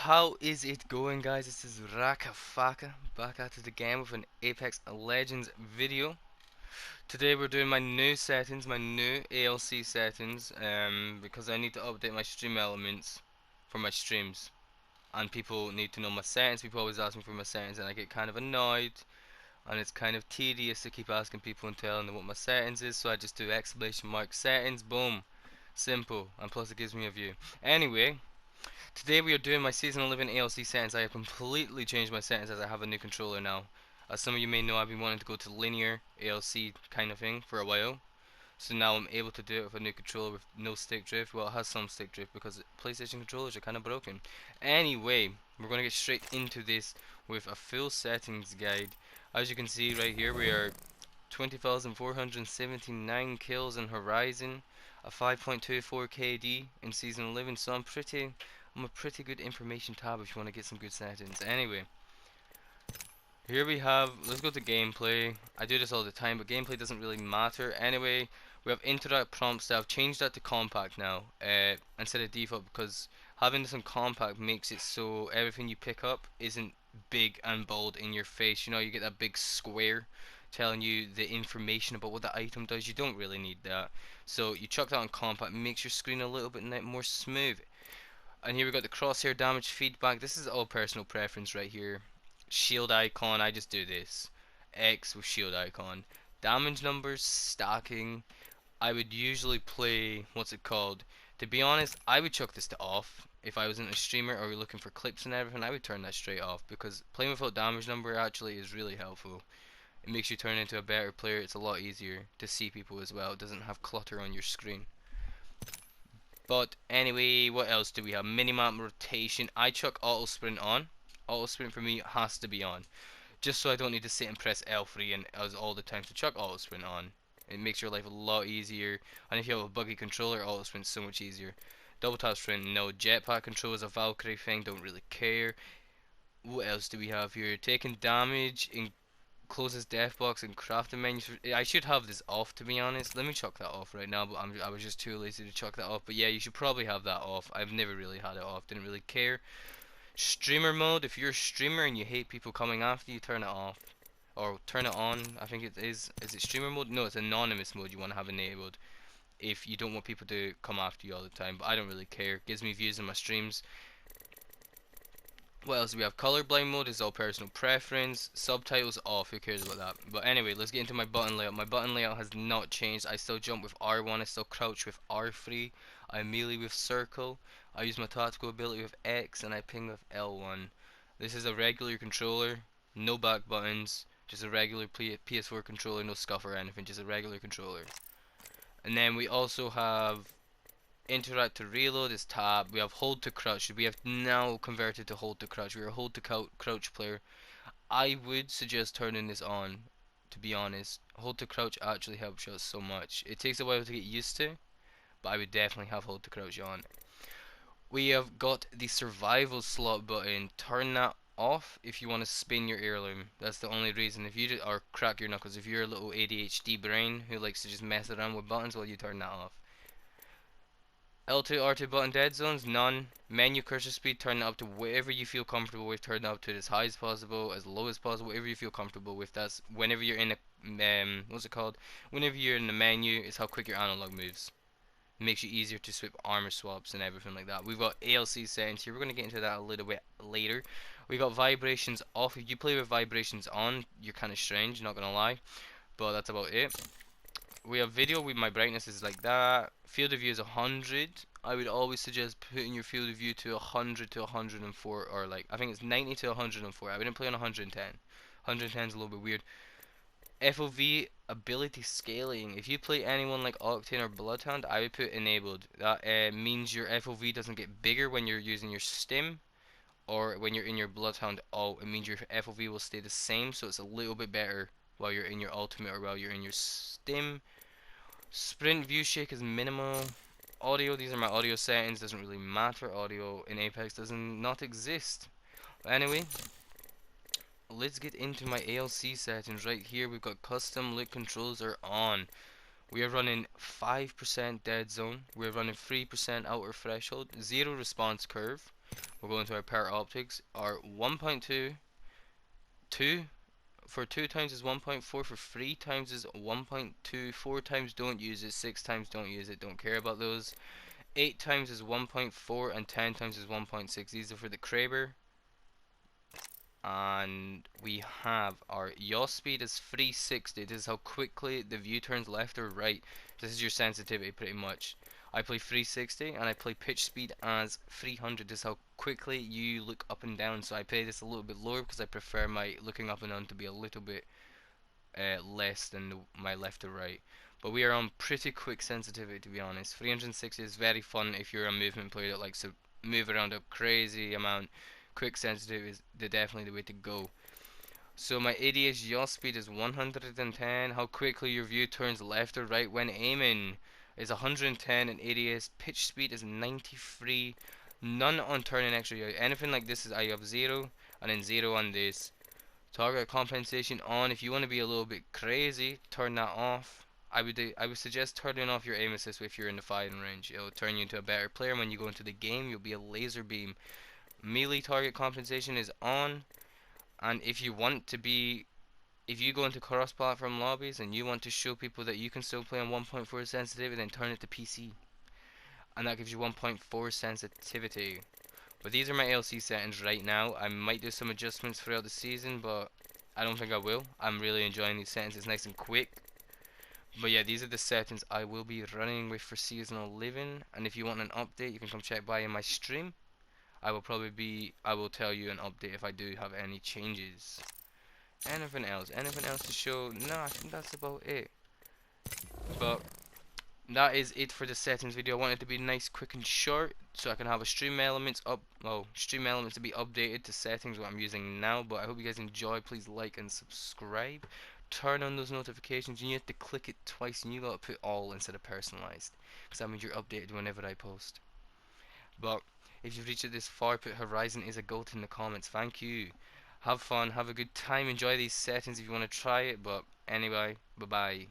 How is it going, guys? This is RakaFaka back at it again with an Apex Legends video. Today we're doing my new settings, my new ALC settings, because I need to update my stream elements for my streams. And people need to know my settings. People always ask me for my settings, and I get kind of annoyed, and it's kind of tedious to keep asking people and telling them what my settings is. So I just do exclamation mark settings, boom, simple, and plus it gives me a view. Anyway. Today we are doing my Season 11 ALC settings. I have completely changed my settings as I have a new controller now. As some of you may know, I've been wanting to go to linear ALC kind of thing for a while. So now I'm able to do it with a new controller with no stick drift. Well, it has some stick drift because PlayStation controllers are kind of broken. Anyway, we're going to get straight into this with a full settings guide. As you can see right here, we are 20,479 kills in Horizon, a 5.24 KD in Season 11, so I'm a pretty good information tab if you want to get some good settings. Anyway, here we have, let's go to gameplay. I do this all the time, but gameplay doesn't really matter. Anyway, we have interact prompts. I've changed that to compact now, instead of default, because having this on compact makes it so everything you pick up isn't big and bold in your face. You know, you get that big square telling you the information about what the item does. You don't really need that. So you chuck that on compact, makes your screen a little bit more smooth. And here we got the crosshair damage feedback. This is all personal preference right here. Shield icon, I just do this. X with shield icon. Damage numbers, stacking. I would usually play, what's it called? To be honest, I would chuck this to off. If I wasn't a streamer or looking for clips and everything, I would turn that straight off. Because playing without damage number actually is really helpful. It makes you turn into a better player. It's a lot easier to see people as well. It doesn't have clutter on your screen. But anyway, what else do we have? Minimap rotation. I chuck auto sprint on. Auto sprint for me has to be on, just so I don't need to sit and press L3 and as all the time. To chuck auto sprint on. It makes your life a lot easier. And if you have a buggy controller, auto sprint's so much easier. Double tap sprint, no. Jetpack control is a Valkyrie thing. Don't really care. What else do we have here? Taking damage in closes death box and crafting menus. I should have this off, to be honest. Let me chuck that off right now, but I was just too lazy to chuck that off. But yeah, you should probably have that off. I've never really had it off, didn't really care. Streamer mode, if you're a streamer and you hate people coming after you, turn it off. Or turn it on, I think it is. Is it streamer mode? No, it's anonymous mode you want to have enabled if you don't want people to come after you all the time. But I don't really care. It gives me views in my streams. What else do we have? Colorblind mode is all personal preference. Subtitles off, who cares about that? But anyway, let's get into my button layout. My button layout has not changed. I still jump with R1, I still crouch with R3, I melee with circle, I use my tactical ability with X, and I ping with L1. This is a regular controller, no back buttons, just a regular PS4 controller, no scuff or anything, just a regular controller. And then we also have interact to reload is tab. We have hold to crouch. We have now converted to hold to crouch. We are a hold to crouch player. I would suggest turning this on, to be honest. Hold to crouch actually helps us so much. It takes a while to get used to, but I would definitely have hold to crouch on. We have got the survival slot button. Turn that off if you want to spin your heirloom. That's the only reason. If you or crack your knuckles, if you're a little ADHD brain who likes to just mess around with buttons, well, you turn that off. L2, R2 button dead zones, none. Menu cursor speed, turn it up to whatever you feel comfortable with. Turn it up to as high as possible, as low as possible, whatever you feel comfortable with. That's whenever you're in a, what's it called? Whenever you're in the menu, it's how quick your analog moves. Makes you easier to swap armor swaps and everything like that. We've got ALC settings here. We're going to get into that a little bit later. We got vibrations off. If you play with vibrations on, you're kind of strange, not going to lie. But that's about it. We have video with my brightness is like that. Field of view is 100. I would always suggest putting your field of view to 100 to 104, or like I think it's 90 to 104. I wouldn't play on 110. 110 is a little bit weird. FOV ability scaling. If you play anyone like Octane or Bloodhound, I would put enabled. That means your FOV doesn't get bigger when you're using your stim, or when you're in your Bloodhound alt. It means your FOV will stay the same, so it's a little bit better while you're in your ultimate or while you're in your stim. Sprint view shake is minimal. Audio, these are my audio settings, doesn't really matter. Audio in Apex does not exist. Anyway, let's get into my ALC settings. Right here we've got custom lit controls are on. We are running 5% dead zone. We're running 3% outer threshold, 0 response curve. We'll go into our power optics. Our 1.2, 2 for 2 times is 1.4, for 3 times is 1.2, 4 times don't use it, 6 times don't use it, don't care about those. 8 times is 1.4 and 10 times is 1.6. These are for the Kraber. And we have our yaw speed is 360. This is how quickly the view turns left or right. This is your sensitivity pretty much. I play 360 and I play pitch speed as 300. This is how quickly you look up and down. So I play this a little bit lower because I prefer my looking up and down to be a little bit less than my left to right. But we are on pretty quick sensitivity, to be honest. 360 is very fun if you're a movement player that likes to move around a crazy amount. Quick sensitivity is definitely the way to go. So my ADS yaw speed is 110. How quickly your view turns left or right when aiming is 110, and ADS pitch speed is 93. None on turning extra. Anything like this is I have 0 and then 0 on this. Target compensation on. If you want to be a little bit crazy, turn that off. I would suggest turning off your aim assist if you're in the firing range. It'll turn you into a better player. When you go into the game, you'll be a laser beam. Melee target compensation is on. And if you want to be, if you go into cross-platform lobbies and you want to show people that you can still play on 1.4 sensitivity, then turn it to PC. And that gives you 1.4 sensitivity. But these are my ALC settings right now. I might do some adjustments throughout the season, but I don't think I will. I'm really enjoying these settings. It's nice and quick. But yeah, these are the settings I will be running with for seasonal living. And if you want an update, you can come check by in my stream. I will tell you an update if I do have any changes. Anything else? Anything else to show? No, I think that's about it. But that is it for the settings video. I want it to be nice, quick and short, so I can have a stream elements stream elements to be updated to settings what I'm using now. But I hope you guys enjoy. Please like and subscribe. Turn on those notifications. You have to click it twice, and you gotta put all instead of personalized, because that means you're updated whenever I post. But if you've reached it this far, put Horizon is a goat in the comments. Thank you. Have fun, have a good time, enjoy these settings if you want to try it. But anyway, bye bye.